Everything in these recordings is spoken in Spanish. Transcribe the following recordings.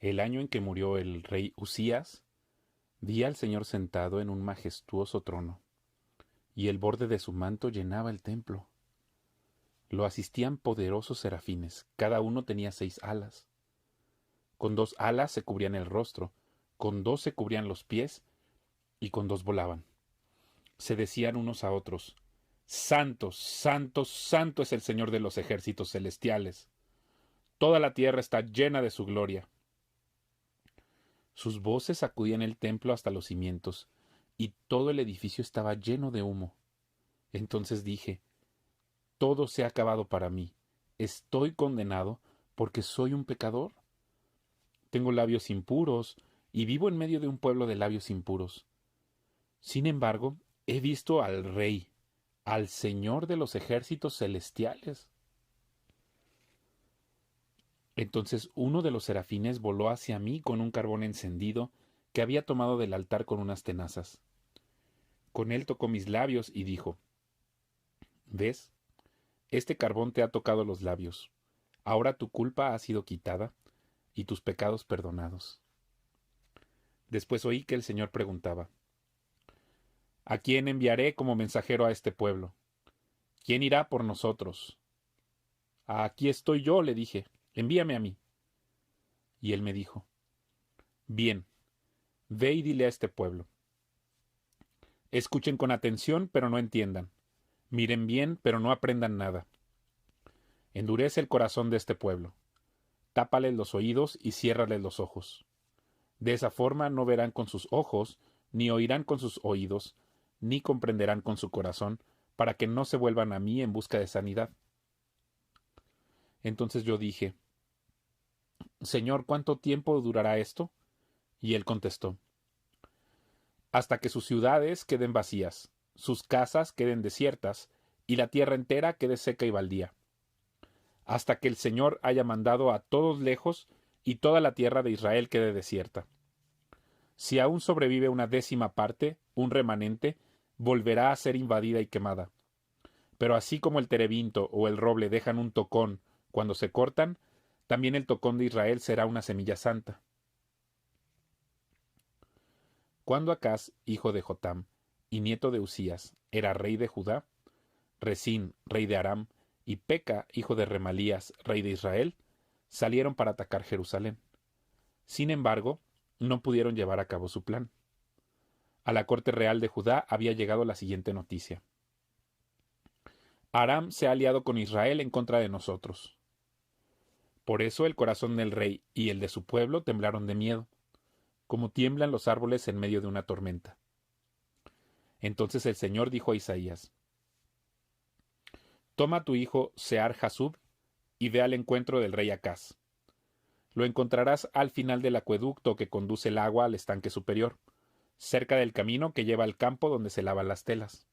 El año en que murió el rey Usías, vi al Señor sentado en un majestuoso trono, y el borde de su manto llenaba el templo. Lo asistían poderosos serafines, cada uno tenía 6 alas. Con 2 alas se cubrían el rostro, con 2 se cubrían los pies, y con 2 volaban. Se decían unos a otros: Santo, santo, santo es el Señor de los ejércitos celestiales. Toda la tierra está llena de su gloria. Sus voces sacudían el templo hasta los cimientos, y todo el edificio estaba lleno de humo. Entonces dije: todo se ha acabado para mí. Estoy condenado porque soy un pecador. Tengo labios impuros y vivo en medio de un pueblo de labios impuros. Sin embargo, he visto al Rey, al Señor de los ejércitos celestiales. Entonces uno de los serafines voló hacia mí con un carbón encendido que había tomado del altar con unas tenazas. Con él tocó mis labios y dijo: ¿Ves? Este carbón te ha tocado los labios. Ahora tu culpa ha sido quitada y tus pecados perdonados. Después oí que el Señor preguntaba: ¿A quién enviaré como mensajero a este pueblo? ¿Quién irá por nosotros? Aquí estoy yo, le dije, envíame a mí. Y él me dijo: Bien, ve y dile a este pueblo. Escuchen con atención, pero no entiendan. Miren bien, pero no aprendan nada. Endurece el corazón de este pueblo. Tápales los oídos y ciérrales los ojos. De esa forma no verán con sus ojos, ni oirán con sus oídos, ni comprenderán con su corazón, para que no se vuelvan a mí en busca de sanidad. Entonces yo dije: Señor, ¿cuánto tiempo durará esto? Y él contestó: hasta que sus ciudades queden vacías, sus casas queden desiertas, y la tierra entera quede seca y baldía, hasta que el Señor haya mandado a todos lejos y toda la tierra de Israel quede desierta. Si aún sobrevive una 10ª parte, un remanente, volverá a ser invadida y quemada. Pero así como el terebinto o el roble dejan un tocón cuando se cortan, también el tocón de Israel será una semilla santa. Cuando Acaz, hijo de Jotam, y nieto de Usías, era rey de Judá, Resín, rey de Aram, y Peca, hijo de Remalías, rey de Israel, salieron para atacar Jerusalén. Sin embargo, no pudieron llevar a cabo su plan. A la corte real de Judá había llegado la siguiente noticia: Aram se ha aliado con Israel en contra de nosotros. Por eso el corazón del rey y el de su pueblo temblaron de miedo, como tiemblan los árboles en medio de una tormenta. Entonces el Señor dijo a Isaías: Toma a tu hijo Sear-Jasub y ve al encuentro del rey Acaz. Lo encontrarás al final del acueducto que conduce el agua al estanque superior, cerca del camino que lleva al campo donde se lavan las telas.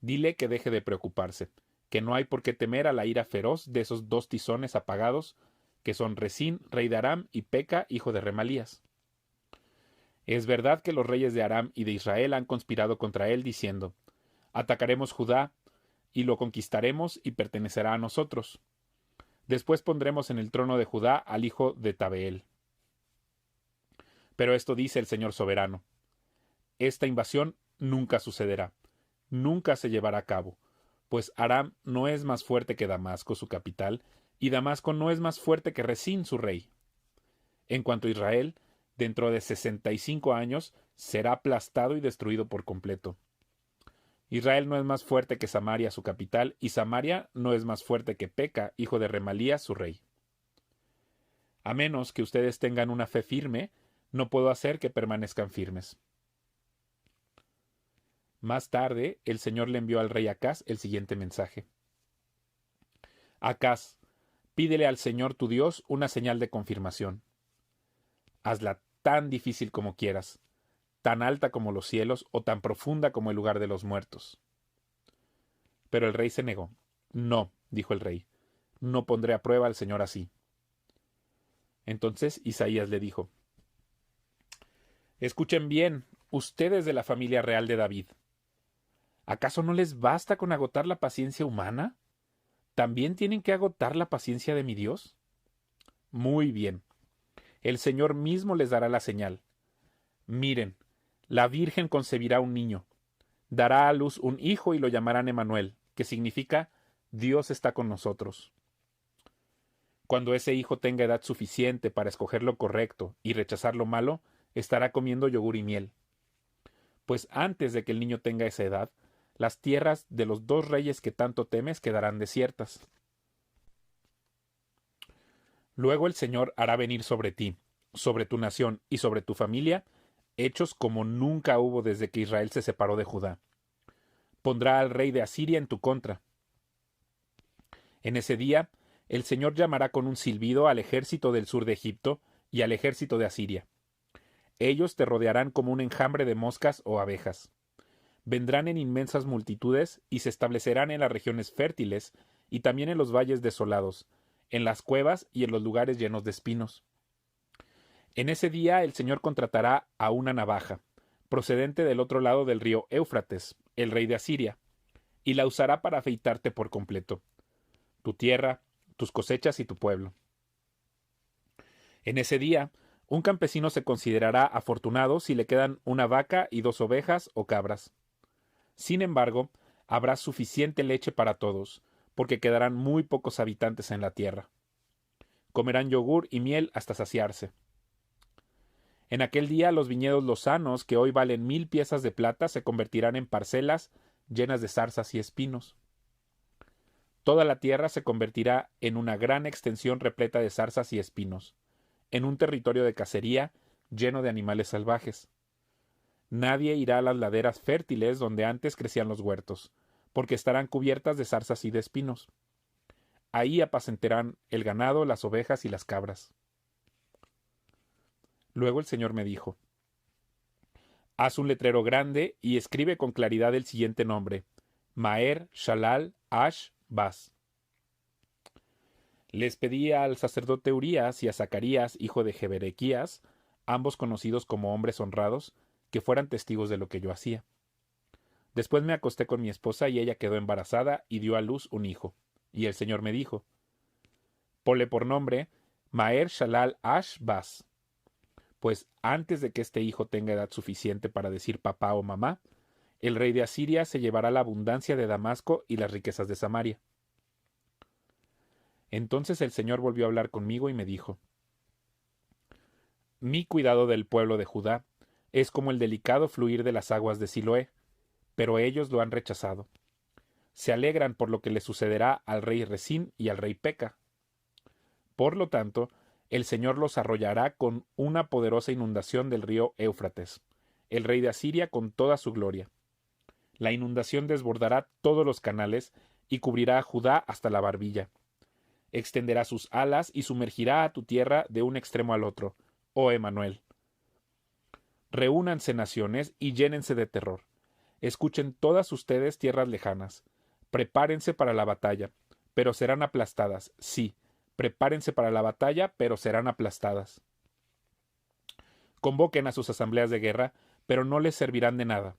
Dile que deje de preocuparse, que no hay por qué temer a la ira feroz de esos 2 tizones apagados, que son Resín, rey de Aram, y Peca, hijo de Remalías. Es verdad que los reyes de Aram y de Israel han conspirado contra él, diciendo: Atacaremos Judá, y lo conquistaremos, y pertenecerá a nosotros. Después pondremos en el trono de Judá al hijo de Tabeel. Pero esto dice el Señor soberano: esta invasión nunca sucederá, nunca se llevará a cabo, pues Aram no es más fuerte que Damasco, su capital, y Damasco no es más fuerte que Resín, su rey. En cuanto a Israel, dentro de 65 años será aplastado y destruido por completo. Israel no es más fuerte que Samaria, su capital, y Samaria no es más fuerte que Peca, hijo de Remalías, su rey. A menos que ustedes tengan una fe firme, no puedo hacer que permanezcan firmes. Más tarde, el Señor le envió al rey Acaz el siguiente mensaje: Acaz, pídele al Señor tu Dios una señal de confirmación. Hazla tan difícil como quieras, tan alta como los cielos o tan profunda como el lugar de los muertos. Pero el rey se negó. No, dijo el rey, no pondré a prueba al Señor así. Entonces Isaías le dijo: Escuchen bien, ustedes de la familia real de David. ¿Acaso no les basta con agotar la paciencia humana? ¿También tienen que agotar la paciencia de mi Dios? Muy bien. el Señor mismo les dará la señal. Miren, la Virgen concebirá un niño, dará a luz un hijo y lo llamarán Emanuel, que significa Dios está con nosotros. Cuando ese hijo tenga edad suficiente para escoger lo correcto y rechazar lo malo, estará comiendo yogur y miel. Pues antes de que el niño tenga esa edad, las tierras de los 2 reyes que tanto temes quedarán desiertas. Luego el Señor hará venir sobre ti, sobre tu nación y sobre tu familia, hechos como nunca hubo desde que Israel se separó de Judá. Pondrá al rey de Asiria en tu contra. En ese día, el Señor llamará con un silbido al ejército del sur de Egipto y al ejército de Asiria. Ellos te rodearán como un enjambre de moscas o abejas. Vendrán en inmensas multitudes y se establecerán en las regiones fértiles y también en los valles desolados, en las cuevas y en los lugares llenos de espinos. En ese día el Señor contratará a una navaja, procedente del otro lado del río Éufrates, el rey de Asiria, y la usará para afeitarte por completo, tu tierra, tus cosechas y tu pueblo. En ese día, un campesino se considerará afortunado si le quedan una vaca y 2 ovejas o cabras. Sin embargo, habrá suficiente leche para todos, porque quedarán muy pocos habitantes en la tierra. Comerán yogur y miel hasta saciarse. En aquel día los viñedos lozanos, que hoy valen 1000 piezas de plata, se convertirán en parcelas llenas de zarzas y espinos. Toda la tierra se convertirá en una gran extensión repleta de zarzas y espinos, en un territorio de cacería lleno de animales salvajes. Nadie irá a las laderas fértiles donde antes crecían los huertos, porque estarán cubiertas de zarzas y de espinos. Ahí apacentarán el ganado, las ovejas y las cabras. Luego el Señor me dijo: haz un letrero grande y escribe con claridad el siguiente nombre: Maher Shalal Ash Baz. Les pedí al sacerdote Urías y a Zacarías, hijo de Jeberequías, ambos conocidos como hombres honrados, que fueran testigos de lo que yo hacía. Después me acosté con mi esposa y ella quedó embarazada y dio a luz un hijo. Y el Señor me dijo: ponle por nombre Maher Shalal Ash Baz, pues antes de que este hijo tenga edad suficiente para decir papá o mamá, el rey de Asiria se llevará la abundancia de Damasco y las riquezas de Samaria. Entonces el Señor volvió a hablar conmigo y me dijo: mi cuidado del pueblo de Judá es como el delicado fluir de las aguas de Siloé, pero ellos lo han rechazado. Se alegran por lo que le sucederá al rey Resín y al rey Peca. Por lo tanto, el Señor los arrollará con una poderosa inundación del río Éufrates, el rey de Asiria con toda su gloria. La inundación desbordará todos los canales y cubrirá a Judá hasta la barbilla. Extenderá sus alas y sumergirá a tu tierra de un extremo al otro, oh Emanuel. Reúnanse naciones y llénense de terror. Escuchen todas ustedes tierras lejanas. Prepárense para la batalla, pero serán aplastadas. Sí, prepárense para la batalla, pero serán aplastadas. Convoquen a sus asambleas de guerra, pero no les servirán de nada.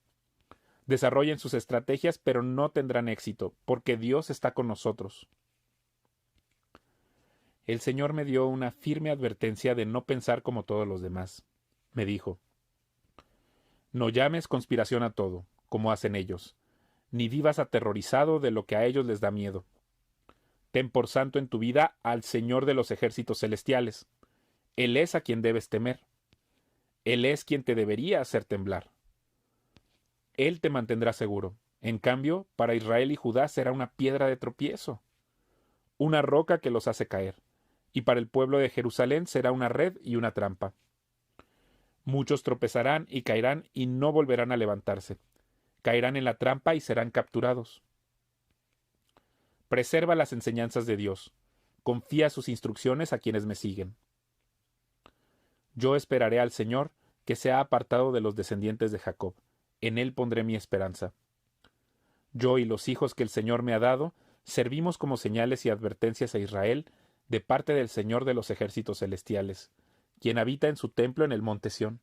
Desarrollen sus estrategias, pero no tendrán éxito, porque Dios está con nosotros. El Señor me dio una firme advertencia de no pensar como todos los demás. Me dijo: no llames conspiración a todo, como hacen ellos, ni vivas aterrorizado de lo que a ellos les da miedo. Ten por santo en tu vida al Señor de los ejércitos celestiales. Él es a quien debes temer. Él es quien te debería hacer temblar. Él te mantendrá seguro. En cambio, para Israel y Judá será una piedra de tropiezo, una roca que los hace caer, y para el pueblo de Jerusalén será una red y una trampa. Muchos tropezarán y caerán y no volverán a levantarse. Caerán en la trampa y serán capturados. Preserva las enseñanzas de Dios. Confía sus instrucciones a quienes me siguen. Yo esperaré al Señor, que se ha apartado de los descendientes de Jacob. En él pondré mi esperanza. Yo y los hijos que el Señor me ha dado, servimos como señales y advertencias a Israel de parte del Señor de los ejércitos celestiales, quien habita en su templo en el monte Sión.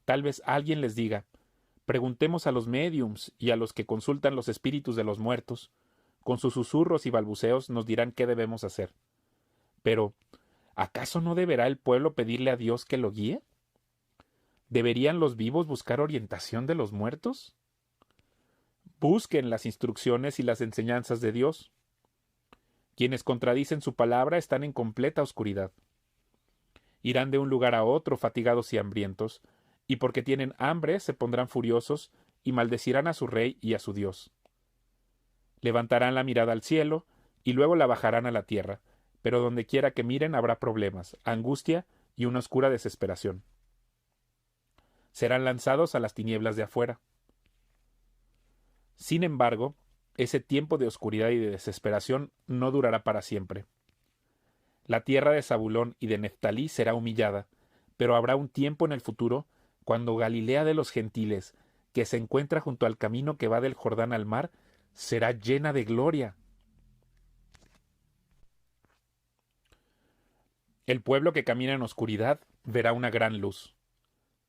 Tal vez alguien les diga: preguntemos a los médiums y a los que consultan los espíritus de los muertos. Con sus susurros y balbuceos nos dirán qué debemos hacer. Pero, ¿Acaso no deberá el pueblo pedirle a Dios que lo guíe? ¿Deberían los vivos buscar orientación de los muertos? Busquen las instrucciones y las enseñanzas de Dios. Quienes contradicen su palabra están en completa oscuridad. Irán de un lugar a otro fatigados y hambrientos, y porque tienen hambre se pondrán furiosos y maldecirán a su rey y a su Dios. Levantarán la mirada al cielo y luego la bajarán a la tierra, pero donde quiera que miren habrá problemas, angustia y una oscura desesperación. Serán lanzados a las tinieblas de afuera. Sin embargo, ese tiempo de oscuridad y de desesperación no durará para siempre. La tierra de Zabulón y de Neftalí será humillada, pero habrá un tiempo en el futuro cuando Galilea de los gentiles, que se encuentra junto al camino que va del Jordán al mar, será llena de gloria. El pueblo que camina en oscuridad verá una gran luz.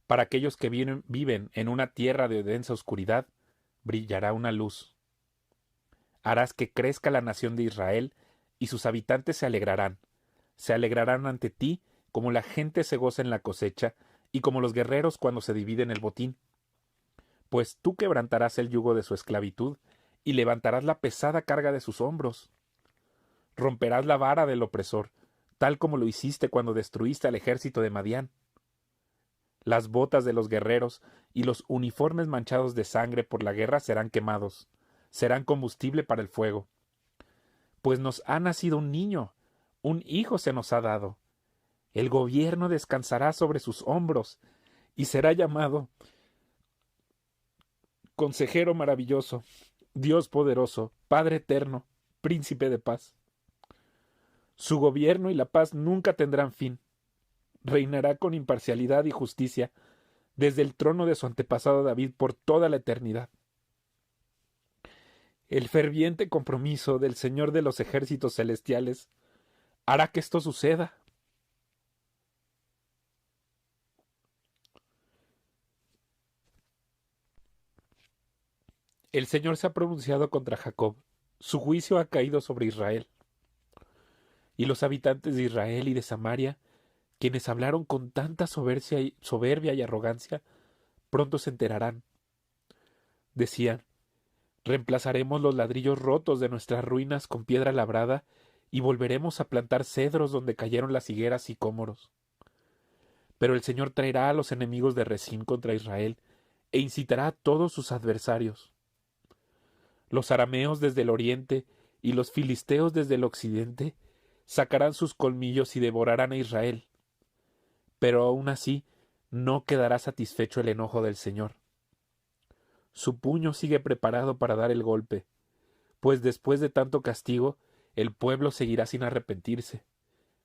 Para aquellos que viven en una tierra de densa oscuridad, brillará una luz. Harás que crezca la nación de Israel, y sus habitantes se alegrarán ante ti como la gente se goza en la cosecha, y como los guerreros cuando se dividen el botín. Pues tú quebrantarás el yugo de su esclavitud, y levantarás la pesada carga de sus hombros. Romperás la vara del opresor, tal como lo hiciste cuando destruiste al ejército de Madián. Las botas de los guerreros y los uniformes manchados de sangre por la guerra serán quemados, serán combustible para el fuego. Pues nos ha nacido un niño, un hijo se nos ha dado. El gobierno descansará sobre sus hombros, y será llamado Consejero maravilloso, Dios poderoso, Padre eterno, Príncipe de paz. Su gobierno y la paz nunca tendrán fin. Reinará con imparcialidad y justicia desde el trono de su antepasado David por toda la eternidad. El ferviente compromiso del Señor de los ejércitos celestiales hará que esto suceda. El Señor se ha pronunciado contra Jacob, su juicio ha caído sobre Israel. Y los habitantes de Israel y de Samaria, quienes hablaron con tanta soberbia y arrogancia, pronto se enterarán. Decían: reemplazaremos los ladrillos rotos de nuestras ruinas con piedra labrada y volveremos a plantar cedros donde cayeron las higueras y sicómoros. Pero el Señor traerá a los enemigos de Rezín contra Israel e incitará a todos sus adversarios. Los arameos desde el oriente y los filisteos desde el occidente sacarán sus colmillos y devorarán a Israel. Pero aún así no quedará satisfecho el enojo del Señor. Su puño sigue preparado para dar el golpe, pues después de tanto castigo, el pueblo seguirá sin arrepentirse.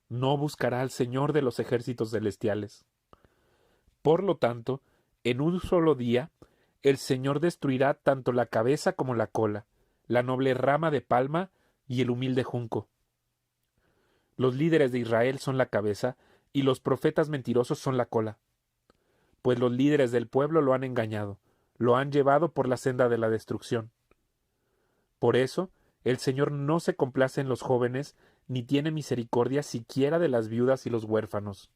No buscará al Señor de los ejércitos celestiales. Por lo tanto, en un solo día, el Señor destruirá tanto la cabeza como la cola, la noble rama de palma y el humilde junco. Los líderes de Israel son la cabeza y los profetas mentirosos son la cola, pues los líderes del pueblo lo han engañado, lo han llevado por la senda de la destrucción. Por eso, el Señor no se complace en los jóvenes, ni tiene misericordia siquiera de las viudas y los huérfanos,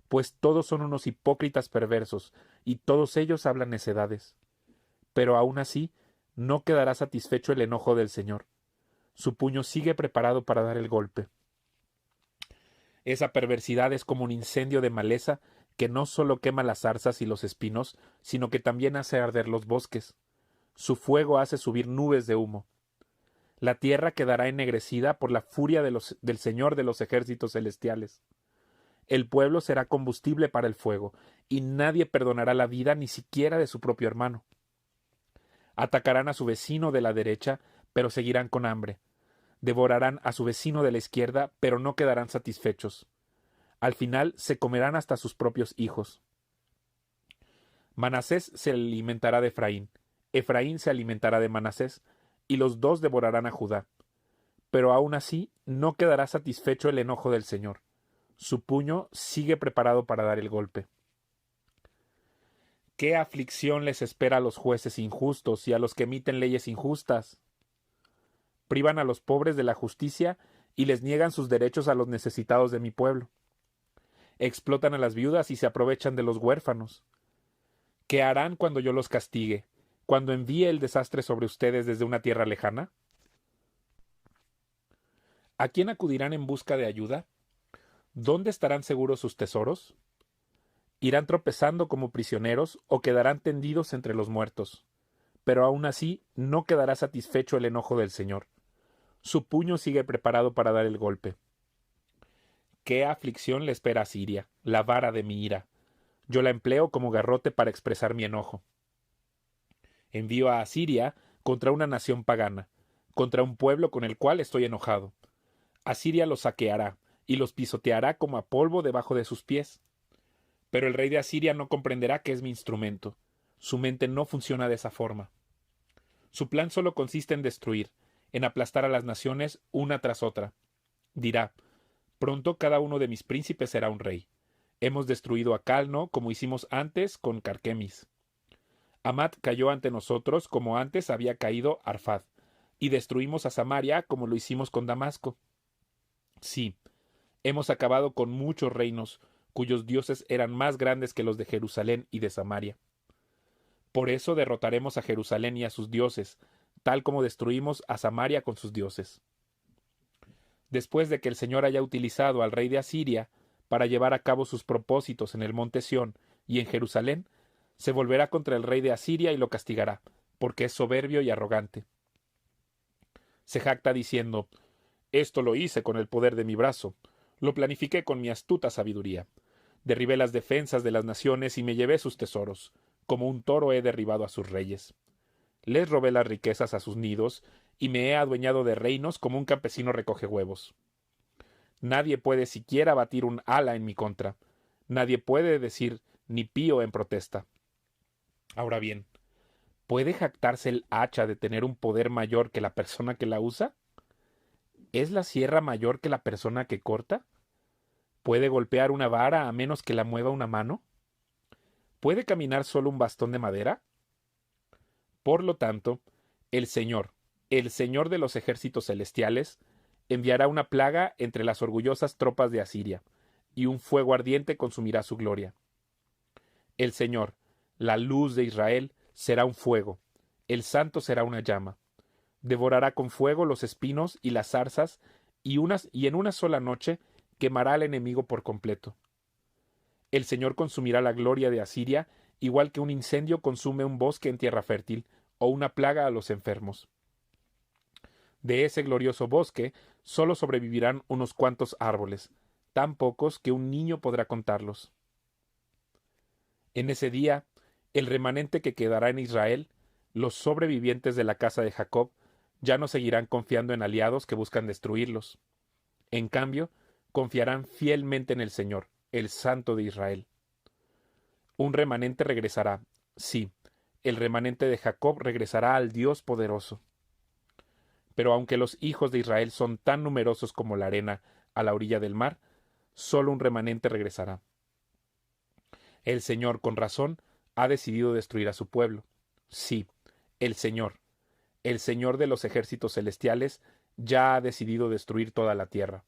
pues todos son unos hipócritas perversos, y todos ellos hablan necedades. Pero aún así, no quedará satisfecho el enojo del Señor. Su puño sigue preparado para dar el golpe. Esa perversidad es como un incendio de maleza que no solo quema las zarzas y los espinos, sino que también hace arder los bosques. Su fuego hace subir nubes de humo. La tierra quedará ennegrecida por la furia del Señor de los ejércitos celestiales. El pueblo será combustible para el fuego, y nadie perdonará la vida ni siquiera de su propio hermano. Atacarán a su vecino de la derecha, pero seguirán con hambre. Devorarán a su vecino de la izquierda, pero no quedarán satisfechos. Al final se comerán hasta sus propios hijos. Manasés se alimentará de Efraín, Efraín se alimentará de Manasés, y los dos devorarán a Judá. Pero aún así no quedará satisfecho el enojo del Señor. Su puño sigue preparado para dar el golpe. ¿Qué aflicción les espera a los jueces injustos y a los que emiten leyes injustas? Privan a los pobres de la justicia y les niegan sus derechos a los necesitados de mi pueblo. explotan a las viudas y se aprovechan de los huérfanos. ¿Qué harán cuando yo los castigue, cuando envíe el desastre sobre ustedes desde una tierra lejana? ¿A quién acudirán en busca de ayuda? ¿Dónde estarán seguros sus tesoros? ¿Irán tropezando como prisioneros o quedarán tendidos entre los muertos? Pero aún así no quedará satisfecho el enojo del Señor. Su puño sigue preparado para dar el golpe. ¿Qué aflicción le espera a Siria, la vara de mi ira? Yo la empleo como garrote para expresar mi enojo. Envío a Asiria contra una nación pagana, contra un pueblo con el cual estoy enojado. Asiria los saqueará y los pisoteará como a polvo debajo de sus pies. Pero el rey de Asiria no comprenderá que es mi instrumento. Su mente no funciona de esa forma. Su plan solo consiste en destruir, en aplastar a las naciones una tras otra. Dirá: pronto cada uno de mis príncipes será un rey. Hemos destruido a Calno como hicimos antes con Carquemis. Hamat cayó ante nosotros como antes había caído Arfad, y destruimos a Samaria como lo hicimos con Damasco. Sí, hemos acabado con muchos reinos, cuyos dioses eran más grandes que los de Jerusalén y de Samaria. Por eso derrotaremos a Jerusalén y a sus dioses, tal como destruimos a Samaria con sus dioses. Después de que el Señor haya utilizado al rey de Asiria para llevar a cabo sus propósitos en el monte Sión y en Jerusalén, se volverá contra el rey de Asiria y lo castigará, porque es soberbio y arrogante. Se jacta diciendo: esto lo hice con el poder de mi brazo, lo planifiqué con mi astuta sabiduría. Derribé las defensas de las naciones y me llevé sus tesoros, como un toro he derribado a sus reyes. Les robé las riquezas a sus nidos, y me he adueñado de reinos como un campesino recoge huevos. Nadie puede siquiera batir un ala en mi contra. Nadie puede decir ni pío en protesta. Ahora bien, ¿puede jactarse el hacha de tener un poder mayor que la persona que la usa? ¿Es la sierra mayor que la persona que corta? ¿Puede golpear una vara a menos que la mueva una mano? ¿Puede caminar solo un bastón de madera? Por lo tanto, el Señor de los ejércitos celestiales, enviará una plaga entre las orgullosas tropas de Asiria, y un fuego ardiente consumirá su gloria. El Señor, la luz de Israel, será un fuego, el Santo será una llama. Devorará con fuego los espinos y las zarzas, y en una sola noche quemará al enemigo por completo. El Señor consumirá la gloria de Asiria, igual que un incendio consume un bosque en tierra fértil, o una plaga a los enfermos. De ese glorioso bosque solo sobrevivirán unos cuantos árboles, tan pocos que un niño podrá contarlos. En ese día, el remanente que quedará en Israel, los sobrevivientes de la casa de Jacob, ya no seguirán confiando en aliados que buscan destruirlos. En cambio, confiarán fielmente en el Señor, el Santo de Israel. Un remanente regresará, sí, el remanente de Jacob regresará al Dios poderoso. Pero aunque los hijos de Israel son tan numerosos como la arena a la orilla del mar, solo un remanente regresará. El Señor, con razón, ha decidido destruir a su pueblo. Sí, el Señor de los ejércitos celestiales, ya ha decidido destruir toda la tierra.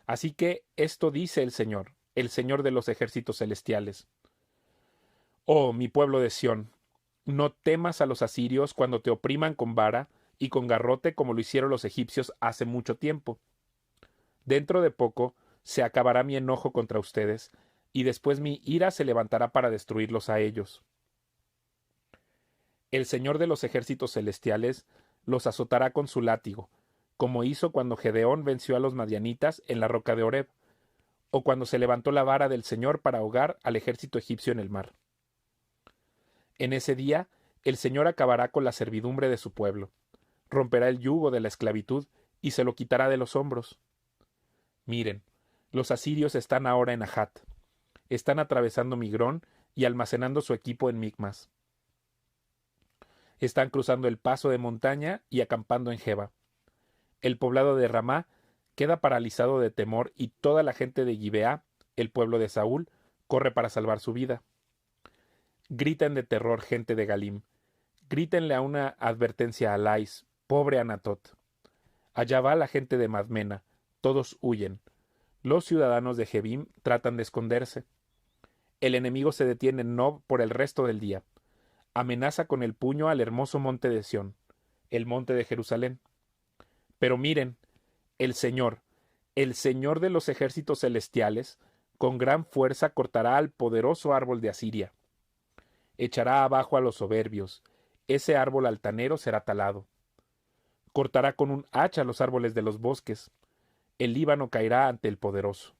Así que esto dice el Señor de los ejércitos celestiales. Oh, mi pueblo de Sión, no temas a los asirios cuando te opriman con vara y con garrote como lo hicieron los egipcios hace mucho tiempo. Dentro de poco se acabará mi enojo contra ustedes, y después mi ira se levantará para destruirlos a ellos. El Señor de los ejércitos celestiales los azotará con su látigo, como hizo cuando Gedeón venció a los madianitas en la roca de Horeb, o cuando se levantó la vara del Señor para ahogar al ejército egipcio en el mar. En ese día el Señor acabará con la servidumbre de su pueblo, romperá el yugo de la esclavitud y se lo quitará de los hombros. Miren, los asirios están ahora en Ajat, están atravesando Migrón y almacenando su equipo en Micmas. Están cruzando el paso de montaña y acampando en Geba. El poblado de Ramá queda paralizado de temor y toda la gente de Gibeá, el pueblo de Saúl, corre para salvar su vida. Griten de terror, gente de Galim. Grítenle a una advertencia a Lais, pobre Anatot. Allá va la gente de Madmena, todos huyen. Los ciudadanos de Jebim tratan de esconderse. El enemigo se detiene en Nob por el resto del día. Amenaza con el puño al hermoso monte de Sión, el monte de Jerusalén. Pero miren, el Señor de los ejércitos celestiales, con gran fuerza cortará al poderoso árbol de Asiria. Echará abajo a los soberbios. Ese árbol altanero será talado. Cortará con un hacha los árboles de los bosques. El Líbano caerá ante el poderoso.